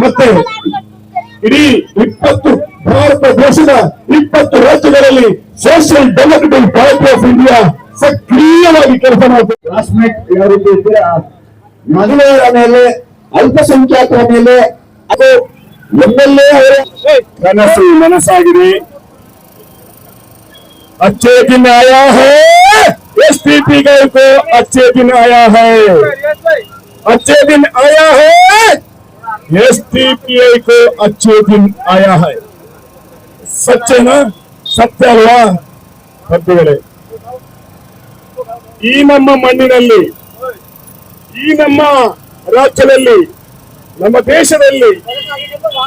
ಮತ್ತೆ ಇಡೀ 20 ಭಾರತ ದೇಶದ 20 ರಾಜ್ಯಗಳಲ್ಲಿ social development party of India ಸಕ್ರಿಯವಾಗಿ ಕೆಲಸ ಮಾಡುತ್ತೆ. ಕ್ಲಾಸ್ಮೇಟ್ ಯಾವ ರೀತಿ ಇದ್ರೆ ಮಹಿಳೆಯರ ಮೇಲೆ, ಅಲ್ಪಸಂಖ್ಯಾತರ ಮೇಲೆ ಅದು MLA ಅವರ ಕನಸು ನನಸಾಗಿದೆ. अच्छे दिन आया है, STP को अच्छे दिन आया है, अच्छे दिन आया है, STPI को अच्छे दिन आया है. ಸತ್ಯನಾ? ಸತ್ಯ ಅಲ್ವಾ ಬಂಧುಗಳೇ? ಈ ನಮ್ಮ ಮಣ್ಣಿನಲ್ಲಿ, ಈ ನಮ್ಮ ರಾಜ್ಯದಲ್ಲಿ, ನಮ್ಮ ದೇಶದಲ್ಲಿ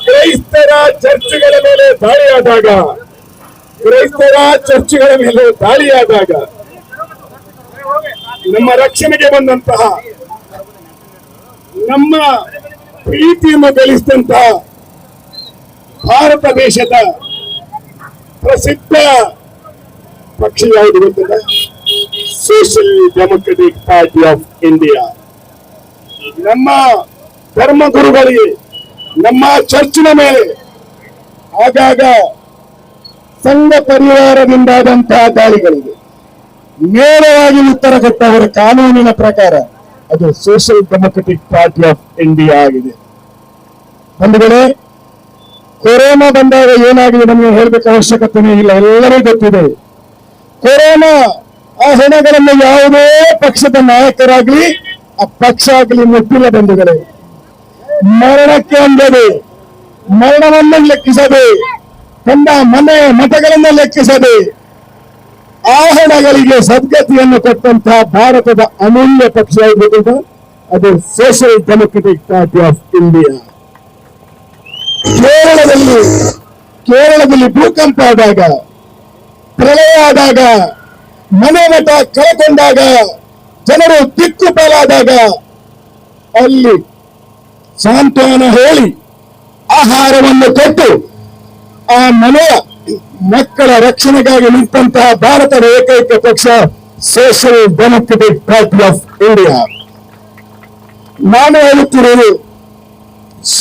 ಕ್ರೈಸ್ತರ ಚರ್ಚ್ಗಳ ಮೇಲೆ ದಾಳಿಯಾದಾಗ, ಕ್ರೈಸ್ತರ ಚರ್ಚ್ಗಳ ಮೇಲೆ ದಾಳಿಯಾದಾಗ ನಮ್ಮ ರಕ್ಷಣೆಗೆ ಬಂದಂತಹ, ನಮ್ಮ ಪ್ರೀತಿಯನ್ನು ಗಳಿಸಿದಂತಹ ಭಾರತ ದೇಶದ ಪ್ರಸಿದ್ಧ ಪಕ್ಷ ಯಾವುದು ಗೊತ್ತಿದೆ? Social democratic party of India. ನಮ್ಮ ಧರ್ಮ ಗುರುಗಳಿಗೆ, ನಮ್ಮ ಚರ್ಚಿನ ಮೇಲೆ ಆಗಾಗ ಸಂಘ ಪರಿವಾರದಿಂದಾದಂತಹ ದಾಳಿಗಳಿಗೆ ನೇರವಾಗಿ ಉತ್ತರ ಕೊಟ್ಟವರ ಕಾನೂನಿನ ಪ್ರಕಾರ ಅದು social democratic party of India ಆಗಿದೆ. ಬಂಧುಗಳೇ, ಕೊರೋನಾ ಬಂದಾಗ ಏನಾಗಿದೆ ನಮಗೆ ಹೇಳಬೇಕು ಅವಶ್ಯಕತೆನೇ ಇಲ್ಲ, ಎಲ್ಲರಿಗೂ ಗೊತ್ತಿದೆ. ಕೊರೋನಾ ಆ ಹೆಣಗಳನ್ನು ಯಾವುದೇ ಪಕ್ಷದ ನಾಯಕರಾಗ್ಲಿ ಆ ಪಕ್ಷ ಆಗಲಿ ಮುಟ್ಟಿಲ್ಲ. ಬಂಧುಗಳೇ, ಮರಣಕ್ಕೆ ಅಂದದೆ, ಮರಣವನ್ನು ಲೆಕ್ಕಿಸದೆ, ತನ್ನ ಮನೆ ಮಠಗಳನ್ನು ಲೆಕ್ಕಿಸದೆ ಆ ಹೆಣಗಳಿಗೆ ಸದ್ಗತಿಯನ್ನು ಕೊಟ್ಟಂತಹ ಭಾರತದ ಅಮೂಲ್ಯ ಪಕ್ಷ ಆಗಿರುತ್ತದೆ ಅದು social democratic party of India. ಕೇರಳದಲ್ಲಿ ಭೂಕಂಪ ಆದಾಗ, ಪ್ರಳಯ ಆದಾಗ, ಮನೆ ಮಠ ಕಳಕೊಂಡಾಗ, ಜನರು ದಿಕ್ಕುಪಾಲಾದಾಗ ಅಲ್ಲಿ ಸಾಂತ್ವನ ಹೇಳಿ ಆಹಾರವನ್ನು ಕೊಟ್ಟು ಆ ಮನೆಯ ಮಕ್ಕಳ ರಕ್ಷಣೆಗಾಗಿ ನಿಂತಹ ಭಾರತದ ಏಕೈಕ ಪಕ್ಷ social democratic party of India. ನಾನು ಹೇಳುತ್ತಿರುವುದು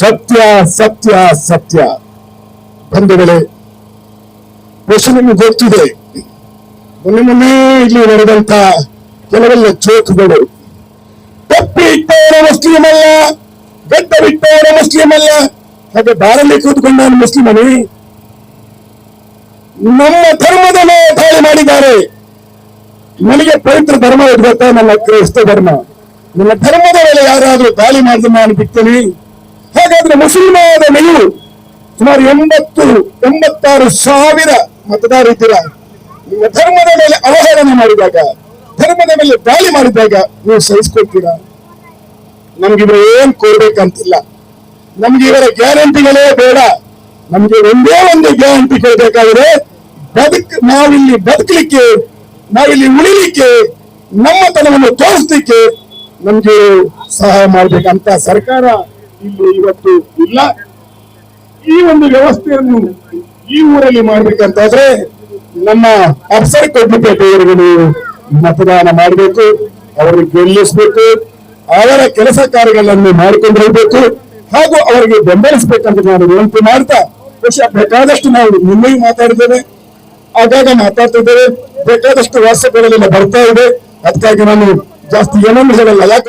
ಸತ್ಯ ಸತ್ಯ ಸತ್ಯ. ಬಂಧುಗಳೇ, ನಿಮಗೆ ಗೊತ್ತಿದೆ, ಮೊನ್ನೆ ಇಲ್ಲಿ ನಡೆದಂತ ಕೆಲವೆಲ್ಲ ಜೋಕುಗಳು, ತಪ್ಪಿ ಇಟ್ಟವರ ಮುಸ್ಲಿಂ ಅಲ್ಲ, ಗಡ್ಡ ಬಿಟ್ಟವರ ಮುಸ್ಲಿಂ ಅಲ್ಲ, ಹಾಗೆ ಬಾರಲ್ಲಿ ಕೂತ್ಕೊಂಡವನು ಮುಸ್ಲಿಮನೇ? ನಮ್ಮ ಧರ್ಮದ ಮೇಲೆ ದಾಳಿ ಮಾಡಿದ್ದಾರೆ. ನನಗೆ ಪವಿತ್ರ ಧರ್ಮ ಇರ್ಬೇಕಾ? ನನ್ನ ಕ್ರೈಸ್ತ ಧರ್ಮ. ನನ್ನ ಧರ್ಮದ ಮೇಲೆ ಯಾರಾದ್ರೂ ದಾಳಿ ಮಾಡಿದ್ರೆ ನಾನು ಬಿಡ್ತೇನೆ? ಹಾಗಾದ್ರೆ ಮುಸಲ್ಮಾನರ ನೀವು ಸುಮಾರು 86 ಸಾವಿರ ಮತದಾರರಿದ್ದೀರ. ನಿಮ್ಮ ಧರ್ಮದ ಮೇಲೆ ಅವಹೇಳನ ಮಾಡಿದಾಗ, ಧರ್ಮದ ಮೇಲೆ ದಾಳಿ ಮಾಡಿದಾಗ ನೀವು ಸಹಿಸ್ಕೊಳ್ತೀರಾ? ನಮ್ಗಿವ್ರು ಏನ್ ಕೊಡ್ಬೇಕಂತಿಲ್ಲ, ನಮ್ಗೆ ಇವರ ಗ್ಯಾರಂಟಿಗಳೇ ಬೇಡ. ನಮ್ಗೆ ಒಂದೇ ಒಂದು ಗ್ಯಾರಂಟಿ ಕೊಡಬೇಕಾದ್ರೆ ನಾವಿಲ್ಲಿ ಬದುಕಲಿಕ್ಕೆ, ನಾವಿಲ್ಲಿ ಉಳಿಲಿಕ್ಕೆ, ನಮ್ಮತನವನ್ನು ತೋರಿಸ್ಲಿಕ್ಕೆ ನಮ್ಗೆ ಸಹಾಯ ಮಾಡ್ಬೇಕಂತ ಸರ್ಕಾರ ಇಲ್ಲಿ ಇವತ್ತು ಇಲ್ಲ. ಈ ಒಂದು ವ್ಯವಸ್ಥೆಯನ್ನು ಈ ಊರಲ್ಲಿ ಮಾಡ್ಬೇಕಂತಾದ್ರೆ ನಮ್ಮ ಅಫ್ಸರ್ ಕೊಡ್ಲಿಕ್ಕೆ ನೀವು ಮತದಾನ ಮಾಡಬೇಕು, ಅವರಿಗೆ ಗೆಲ್ಲಿಸಬೇಕು, ಅವರ ಕೆಲಸ ಕಾರ್ಯಗಳನ್ನು ಮಾಡಿಕೊಂಡು ಹೋಗ್ಬೇಕು, ಹಾಗೂ ಅವರಿಗೆ ಬೆಂಬಲಿಸಬೇಕಂತ ನಾನು ವಿನಂತಿ ಮಾಡ್ತಾ, ಬೇಕಾದಷ್ಟು ನಾವು ನಿನ್ನೆಯೂ ಮಾತಾಡಿದ್ದೇವೆ, ಆಗಾಗ ಮಾತಾಡ್ತಿದ್ದೇವೆ, ಬೇಕಾದಷ್ಟು ವಾಟ್ಸಪ್ಗಳಲ್ಲಿ ಬರ್ತಾ ಇದೆ. ಅದಕ್ಕಾಗಿ ನಾನು ಜಾಸ್ತಿ ಏನನ್ನು ಹೇಳಲ್ಲ.